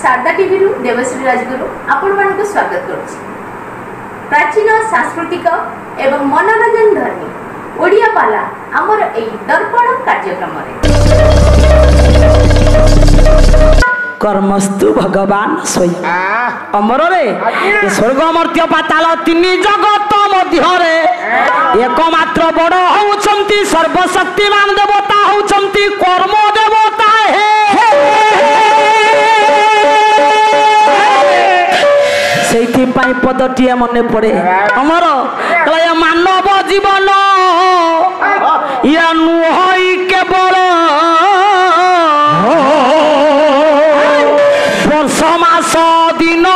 Sharda TV रु देवश्री राजगुरु आपण मानक स्वागत करुछि। प्राचीन सांस्कृतिक एवं मनोरंजन धर्मी ओडिया पाला आमर एई दर्पण कार्यक्रम रे कर्मस्तु भगवान स्वयं अमर रे स्वर्ग मर्त्य पाताल तीन जगत मध्य रे एकमात्र बड़ होउछंती सर्वशक्तिमान देवता होउछंती कर्म देवता हे सेठी पाई पदटिए मने पड़े अमर कलय मानव जीवन या नुहई केवल वर्ष मास दिन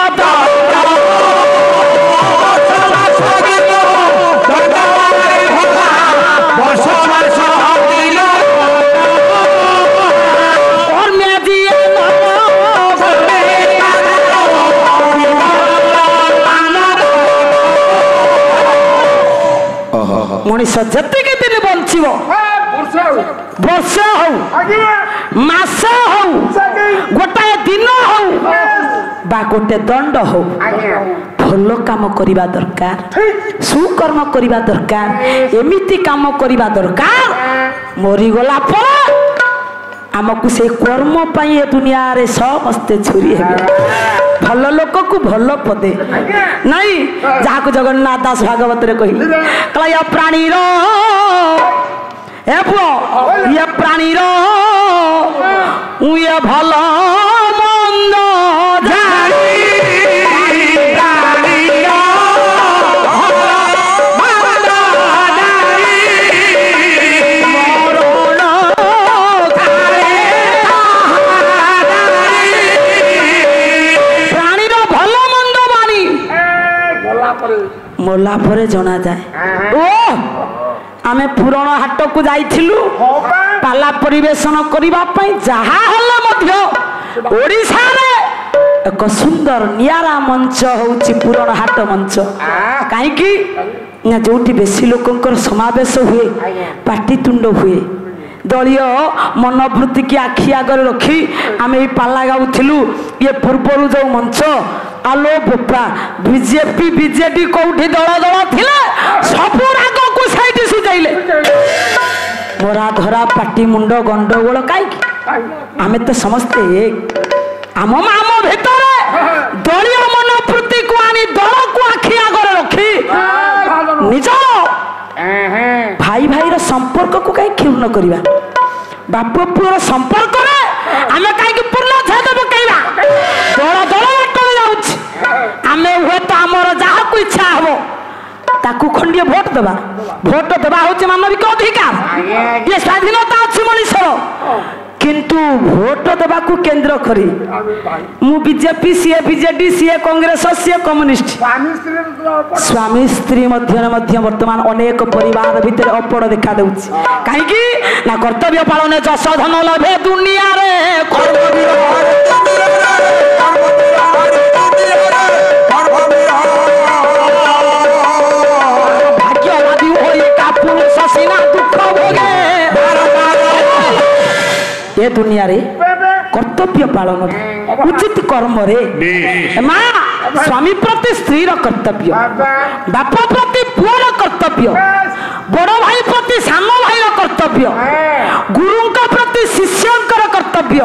मनीष जतिक दिन बंचब वर्ष हौ मास हौ गोटाए दिन हौ बा गोटे दंड हौ भल काम करिबा दरकार सुकर्म करिबा दरकार एमिति काम करिबा दरकार मरी गला पर आमको से कर्म पाई ए दुनिया रे समस्ते छुरी हेबे भल लोक को भल पदे नहीं जहाँ को जगन्नाथ दास भागवत रे कहिल कला या प्राणी रो ए पुओ ये प्राणी रो ये भल मंद जानी मोला परे जना जाए ओ आमे पुराण हाट को जाइथिलु पाला परिवेशन करिबा पई जहा हल्ला मध्य ओडिसा रे एक सुंदर नियारा मंच होउची पुराण हाट मंच काहे कि ना जोठी बेसी लोकंकर समावेश हुए पाटितुंड हुए दलीय मनोवृत्ति की आखि आगर रखी आमे पाला गाउथिलु ये पूर्वरु जो मंच आलो बोपा बीजेपी बीजेडी कोठी दल दल थिले सब राग को साइड सुजाइले मोरा धरा पाटी मुंड गंडगोल काई आमे तो समझते एक आम आम भीतर दलीय मनोवृत्ति को आनी दल को आखि आगर रखी निज भाई भाई रो संपर्क को काई क्षुण्ण करिबा बाप पुअर संपर्क रे आमे काई कि पूर्ण छेद पकेइबा दल दल आमे हुए तो आमर जहा को इच्छा हबो ताकू खंडिए भोट देबा होचे मानविक अधिकार ये स्वाधीनता अछि मनुष्यर किंतु भोट देबा को केंद्र करी मु बीजेपी सीए बीजेडी सीए कांग्रेस सीए कम्युनिस्ट स्वामी स्त्री मध्य वर्तमान अनेक परिवार भितर अपड़ देखा देउछि काहे कि ना कर्तव्य पालन जस धन लभे दुनिया रे भाग्यवादी होई का पुरुष सीना दुख भोगे ये दुनिया रे कर्तव्य पालन उचित कर्म रे मां स्वामी प्रति स्त्री रो कर्तव्य बाप प्रति पुअर कर्तव्य बड़ भाई प्रति सान भाई रो कर्तव्य गुरु प्रति शिष्य कर्तव्य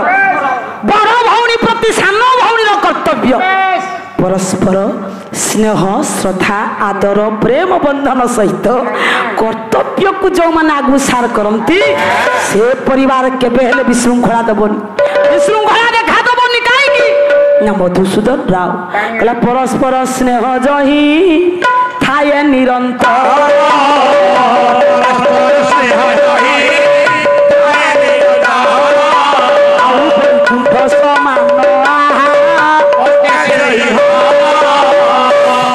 बड़ भौणी प्रति सान भौणी रो कर्तव्य परस्पर स्नेह श्रद्धा आदर प्रेम बंधन सहित कर्तव्य को जो मैंने आगु सार करती से परिवार केबे हेले विशृंखला देबनी विशृंखला देखा देबनी काहेकि ना मधुसूदन राव कहला परस्पर स्नेह जही थाए निरंतर स्नेह जही थाए निरंतर समान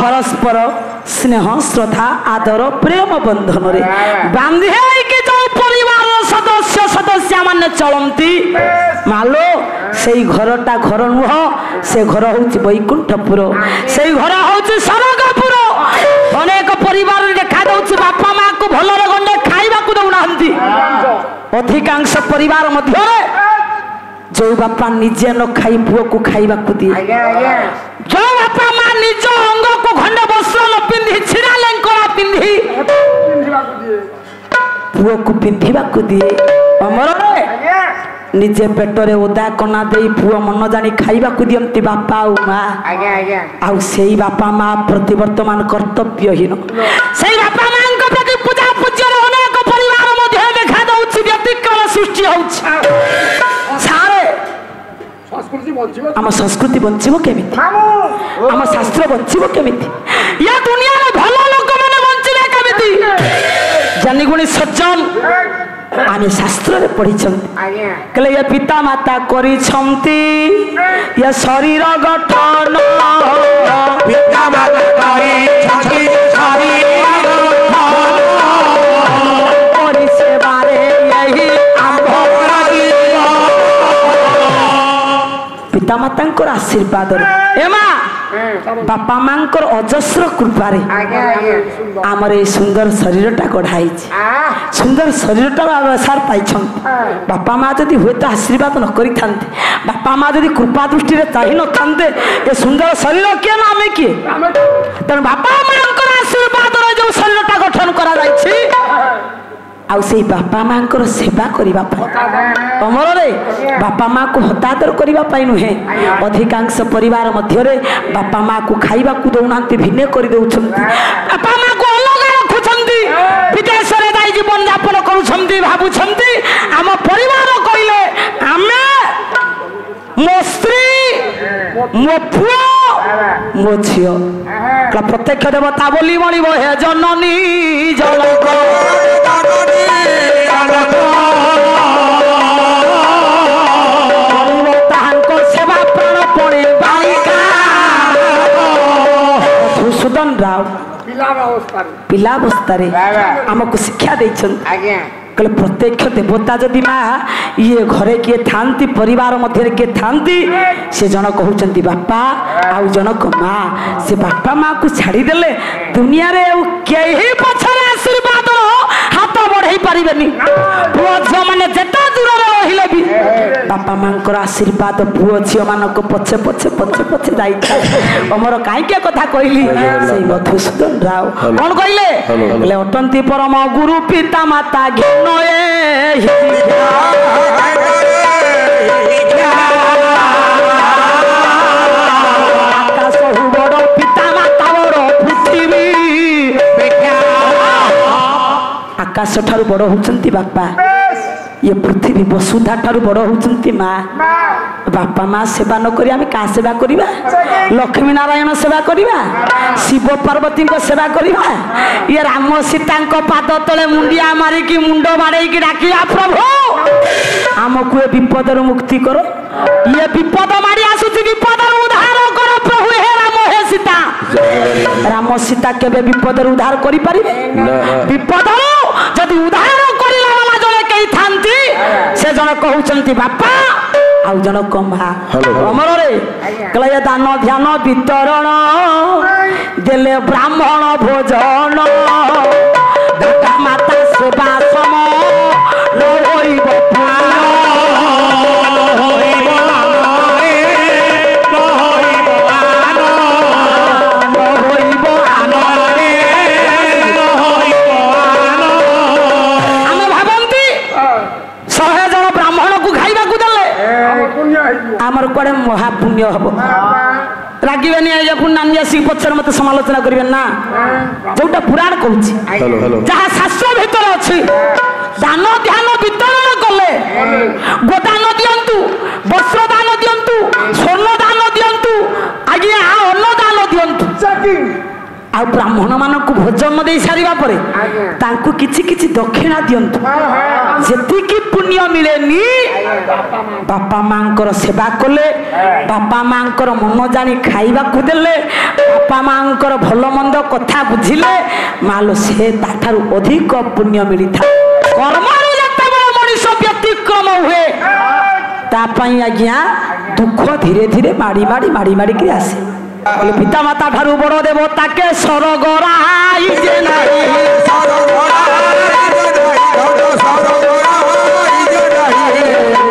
परस्पर स्नेह श्रद्धा आदर प्रेम बंधन रे बांधे के जो परिवार सदस्य माने चलती मालो से घरटा घर नुह से घर होउची वैकुंठपुर से घर होउची सरगपुर अनेक परिवार देखा दउची बापा मां को भलरे गंडे खाइबा को दउनाहंती अधिकांश परिवार मध्य जो बापा निजे न खाई पुओ को खाइबा को दिए जो बापा मां निज अंग को खंड वस्त्र न पिंधि छिरा लेंकरा पिंधि पुओ को पिंधिबा को दिए अमर रे निजे पेटरे ओदा कना देई पुओ मन जानी खाइबा को दियंती बापा और मां आउ सेई बापा मां प्रति वर्तमान कर्तव्यहीन सेई बापा मां को प्रति पूजा पूज्य अनेक परिवार मध्ये देखा दउछि व्यतिक्रम सृष्टि होउछि सारे आम संस्कृति बंचिबो केमिति आम शास्त्र बंचिबो केमिति या दुनिया रे भलो लोक माने बंचिबे केमिति जानि गुणी सज्जन आमे शास्त्र रे पढिछंती कले ये पिता माता करी छंती ये शरीर गठन पिता माता करी छंती शरीर करी सेवारे यही पिता मातांकर आशीर्वाद ए मां बापा मांकर अजस्र कृपारे आमर ए सुंदर शरीरटा गढ़ाई सुंदर शरीरटार अवसर पाई बापा माँ जदि हुए तो आशीर्वाद न करी बापा माँ जदि कृपा दृष्टि चाही न था ए सुंदर शरीर किए ना आम किए तेणु बापा माँ आशीर्वाद जो शरीरटा गठन करा आउ से बापा माँ सेवा करने अमर रे बापा माँ को हतादर करने नुहे अधिकांश परिवार मध्य बापा माँ को खाइबा को दौना भिन्न कर बापा माँ को अलग रखुंट विदेश में जीवन यापन कर भावुंट आम परिवार कहले आमे मो स्त्री मो पुओ मो झी प्रत्यक्ष देवता बोली मणिब हे जननी जनक सेवा प्राण पड़े बालिका मधुसूदन राव पिलावस्था आमको शिक्षा कहले प्रत्यक्ष देवता जदि माँ ये घरे किए थांती परिवार मध्य किए थांती से जन कहते बापा आउ जनक माँ से बापा माँ को छाड़ीदेले दुनिया रे कहीं पछरे आशीर्वाद हाथ बढ़ाई पारे पुओ झील मैंने जेटा दूर रहिले भी बापा माँ आशीर्वाद पुओ झील मान पछे पछे पछे पछे जाए अमर कहीं कथा कहली से मधुसूदन राव कौन कहले अटंती परम गुरु पिता माता ज्ञान आकाश बड़ पिता माता बड़ पृथ्वी आकाश ठारू बड़ होचंती बापा ये पृथ्वी वसुधा ठारू बड़ होचंती माँ बापा माँ सेवा न करी आमे का सेवा करिबा लक्ष्मी नारायण सेवा करिबा शिव पार्वती को सेवा करिबा ये राम सीता को पाद तले मुंडिया मारी की मुंडो बाड़े की डाकिया प्रभु हमको ये विपद मुक्ति करो ये विपद मारी आसुची विपद उद्धार करो प्रभु हे राम हे सीता राम सीता केबे विपद उद्धार करि परिबे विपद जदि उद्धार करिला वाला जने कहि थांती से जन कहउचंती बापा आउ जन कमा अमर रे कहले दान ध्यान वितरण देले ब्राह्मण भोजन दाता माता सेवा सम न होइब आमर कड़े महापुण्य हम रागिबे नहीं पुण्य आसिक पचर मत समालोचना करें ना जोटा पुराण कहूँ जहाँ शास्त्र भीतर अच्छी दान ध्यान वितरण कले गोदान दिंतु वस्त्र दान दिंतु स्वर्ण दान दिंतु आगे अन्न दान दिंतु आ ब्राह्मण मान भोजन दे सारा पर तांकु किछि किछि दक्षिणा दिंतु जेतिकी पुण्य मिलेनी बापा माँ सेवा कले बापा माँ मन जानी खाइबा को देले बापा माँ भल मंद कथा बुझिले मालो से ताठारु अधिक पुण्य मिली था कर्म मनीष व्यतिक्रम हुए तापाई आज्ञा दुख धीरे धीरे माड़ी माड़ी माड़ी माड़ी के आसे पिता माता ठारू बड़ देवता के सरगराई जे नहीं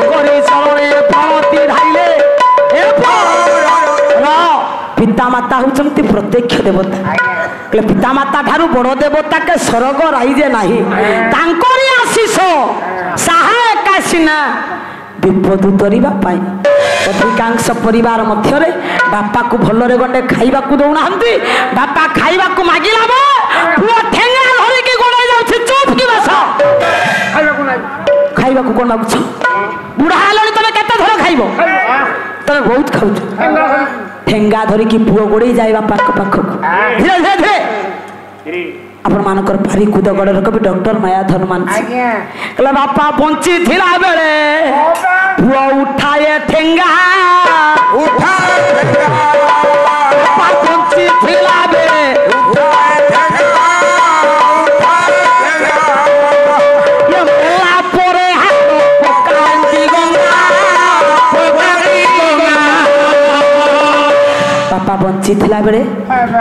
करे चरणे ପିତାମାତା ହଉଛନ୍ତି ପ୍ରତ୍ୟକ୍ଷ ଦେବତା। କହିଲେ ପିତାମାତା ଠାରୁ ବଡ଼ ଦେବତା କେ ସ୍ୱର୍ଗ ରାଇଜେ ନାହିଁ। ତାଙ୍କରି ଆଶିଷ ସାହା ଏକା ସିନା ବିପଦ ତରିବା ପାଇଁ। ଅଧିକାଂଶ ପରିବାର ମଧ୍ୟରେ ବାପାକୁ ଭଲରେ ଗଣ୍ଡେ ଖାଇବାକୁ ଦଉନାହାନ୍ତି। ବାପା ଖାଇବାକୁ ମାଗିଲା ବେଳେ ପୁଅ ଠେଙ୍ଗା ଧରିକି ଗୋଡ଼େଇ ଯାଉଛି ଚୁପ୍ କି ବସ। ଖାଇବାକୁ କଣ ମାଗୁଛ? ବୁଢା ହେଲଣି ତମେ କେତେ ଥର ଖାଇବ? ତମେ ବହୁତ ଖାଉଛ। ଠେଙ୍ଗା ଧରିକି ପୁଅ ଗୋଡ଼େଇ ଯାଏ ବାପାଙ୍କ ପାଖକୁ। ଧୀରେ ଧୀରେ ଧୀରେ ଆପଣ ମାନଙ୍କର ପାରି କୁଦ ଗଡ଼ର କବି ଡକ୍ଟର ମାୟାଧର ମାନସି କହିଲା ବାପା ବଞ୍ଚି ଥିଲା ବେଳେ ପୁଅ ଉଠାଏ ଠେଙ୍ଗା। ବାପା ବଞ୍ଚି ଥିଲା ବେଳେ ମଲା ପରେ ହାତ ପକାନ୍ତି ଗଙ୍ଗା। ବାପା ବଞ୍ଚି ଥିଲା ବେଳେ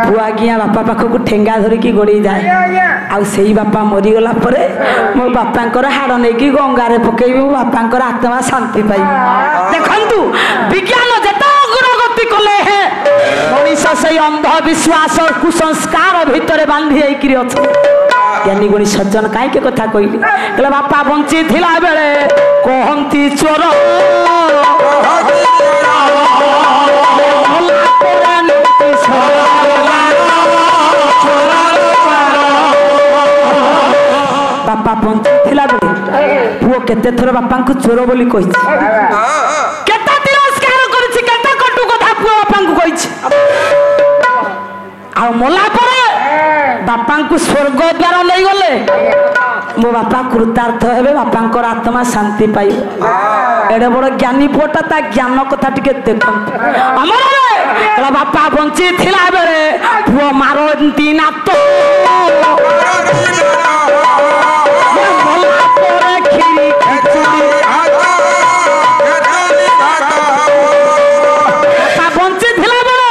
ପୁଅ ଆଜ୍ଞା ବାପା ପାଖକୁ ଠେଙ୍ଗା ଧରିକି ଗୋଡ଼େଇ ଯାଏ। ଆଉ ସେଇ ବାପା ମରିଗଲା ପରେ ମୋ ବାପାଙ୍କର ହାଡ଼ ନେଇକି ଗଙ୍ଗାରେ ପକେଇବି, ମୋ ବାପାଙ୍କର ଆତ୍ମା ଶାନ୍ତି ପାଇବ। ଦେଖନ୍ତୁ ବିଜ୍ଞାନ ଯେତେ ଅଗ୍ରଗତି କଲେ ମଣିଷ ସେଇ ଅନ୍ଧବିଶ୍ୱାସ କୁସଂସ୍କାର ଭିତରେ ବାନ୍ଧି ହେଇକିରି ଅଛି। ଜ୍ଞାନୀ ଗୁଣୀ ସଜ୍ଜନ କାହିଁକି କଥା କହିଲି? କହିଲେ ବାପା ବଞ୍ଚି ଥିଲା ବେଳେ କହନ୍ତି ଚୋର ବାପା ବଞ୍ଚି ଥିଲା ବେଳେ ପୁଅ କେତେ ଥର ବାପାଙ୍କୁ ଚୋର ବୋଲି କହିଛି, କେତେ ତିରସ୍କାର କରିଛି, କେତେ କଟୁ କଥା ପୁଅ ବାପାଙ୍କୁ କହିଛି। ଆଉ ମଲା ପରେ ବାପାଙ୍କୁ ସ୍ୱର୍ଗ ଦ୍ୱାର ନେଇଗଲେ ମୋ ବାପା କୃତାର୍ଥ ହେବେ, ବାପାଙ୍କର ଆତ୍ମା ଶାନ୍ତି ପାଇବ। ଏଡେ ବଡ ଜ୍ଞାନୀ ପୁଅଟା ତା ଜ୍ଞାନ କଥା ଟିକେ ଦେଖନ୍ତୁ। ଆମର ବାପା ବଞ୍ଚି ଥିଲା ବେଳେ ପୁଅ ମାରନ୍ତି ନାତ। ବଞ୍ଚି ଥିଲା ବେଳେ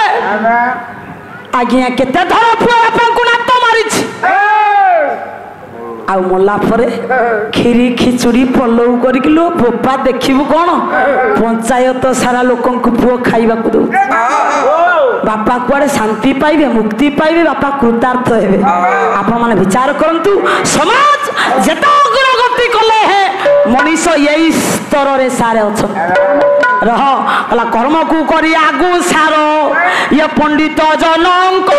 ଆଜ୍ଞା କେତେ ଥର ପୁଅ ବାପାଙ୍କୁ ନାତ ମାରିଛି। ଆଉ ମଲା ପରେ କ୍ଷୀରି ଖିଚୁଡ଼ି ପଲଉ କରିକି लो ବୋପା ଦେଖିବୁ କଣ ପଞ୍ଚାୟତ ସାରା ଲୋକଙ୍କୁ ପୁଅ ଖାଇବାକୁ ଦଉଛି। ବାପା କୁଆଡେ ଶାନ୍ତି ପାଇବେ, ମୁକ୍ତି ପାଇବେ, ବାପା କୃତାର୍ଥ ହେବେ। ଆପଣ ମାନେ ବିଚାର କରନ୍ତୁ ସମାଜ ଯେତେ ଅଗ୍ରଗତି କଲେ ମଣିଷ ଏଇ ସ୍ତରରେ ସାରେ ଅଛନ୍ତି। ରହ ହେଲା କର୍ମକୁ କରି ଆଗୁ ସାର ଇଏ ପଣ୍ଡିତ ଜନଙ୍କ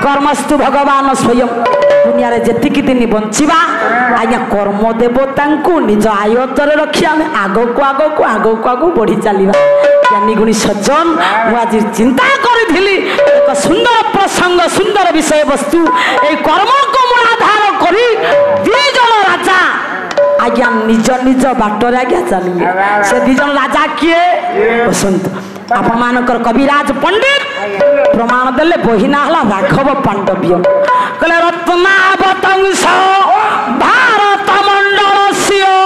କର୍ମସ୍ତୁ ଭଗବାନ ସ୍ୱୟଂ। ଦୁନିଆରେ ଯେତିକି ଦିନ ବଞ୍ଚିବା ଆଜ୍ଞା କର୍ମ ଦେବତାଙ୍କୁ ନିଜ ଆୟତ୍ତରେ ରଖି ଆମେ ଆଗକୁ ଆଗକୁ ଆଗକୁ ଆଗକୁ ବଢି ଚାଲିବା। ଜ୍ଞାନୀ ଗୁଣୀ ସଜ୍ଜନ ମୁଁ ଆଜି ଚିନ୍ତା କରିଥିଲି ଏକ ସୁନ୍ଦର ପ୍ରସଙ୍ଗ, ସୁନ୍ଦର ବିଷୟବସ୍ତୁ। এই କର୍ମକୁ ମୂଳାଧାର କରି ଦୁଇ ଜଣ ରାଜା ଆଜ୍ଞା ନିଜ ନିଜ ବାଟରେ ଆଜ୍ଞା ଚାଲିଲେ। ସେ ଦୁଇ ଜଣ ରାଜା କିଏ ବସନ୍ତୁ ଆପଣ ମାନଙ୍କର କବିରାଜ ପଣ୍ଡିତ ପ୍ରମାଣ ଦେଲେ। ବହି ନା ହେଲା ରାଘବ ପାଣ୍ଡବ୍ୟ। କହିଲେ ରତ୍ନାବତଂସ ଭାରତ ମଣ୍ଡଳ ସିଓ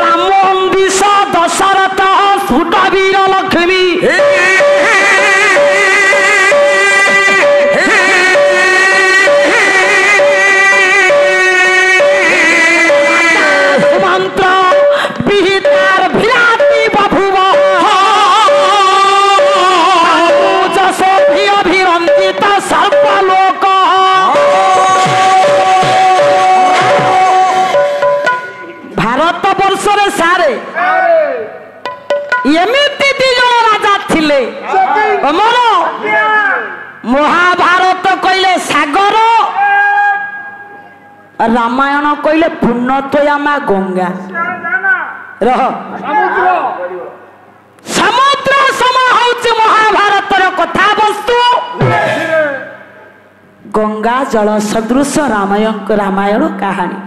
ରାମନ୍ଦିଷ ଦଶରଥ ସ୍ଫୁଟ ବୀର ଲକ୍ଷ୍ମୀ ମନ୍ତ୍ର ବିହିତାର ବିରାଟି ବଭୁବ অভিরঞ্জিত সর্বলোক। ভারত বর্ষরে সারে এমিতি দুই জন রাজা ଥିଲେ। আমার মহাভারত কইলে সাগর, রামায়ণ কইলে পুণ্যতোয়ামা গঙ্গা। রহ সমুদ্র সম হচ্ছে মহাভারতর কথা বস্তু। গঙ্গা জল সদৃশ রামায়ণ কাহানী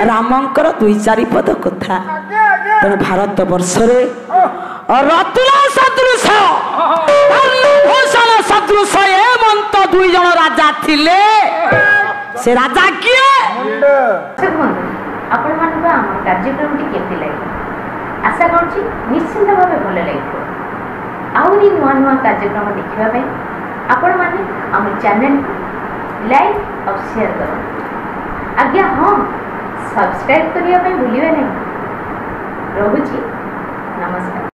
রামଙ୍କର ଦୁଇ ଚାରି ପଦ କଥା। ତେଣୁ ଭାରତ ବର୍ଷରେ ରତ୍ନ ସଦୃଶ ଭୂଷଣ ସଦୃଶ ଏମନ୍ତ ଦୁଇ ଜଣ ରାଜା ଥିଲେ। ସେ ରାଜା କିଏ? ଆପଣମାନଙ୍କୁ ଆମ କାର୍ଯ୍ୟକ୍ରମଟି କେମିତି ଲାଗିଲା? ଆଶା କରୁଛି ନିଶ୍ଚିନ୍ତ ଭାବେ ଭଲ ଲାଗିବ। ଆହୁରି ନୂଆ ନୂଆ କାର୍ଯ୍ୟକ୍ରମ ଦେଖିବା ପାଇଁ ଆପଣମାନେ ଆମ ଚ୍ୟାନେଲକୁ ଲାଇକ୍ ଆଉ ସେୟାର କରନ୍ତୁ। ଆଜ୍ଞା ହଁ, सब्सक्राइब करने भूलिए नहीं। रहुची नमस्कार।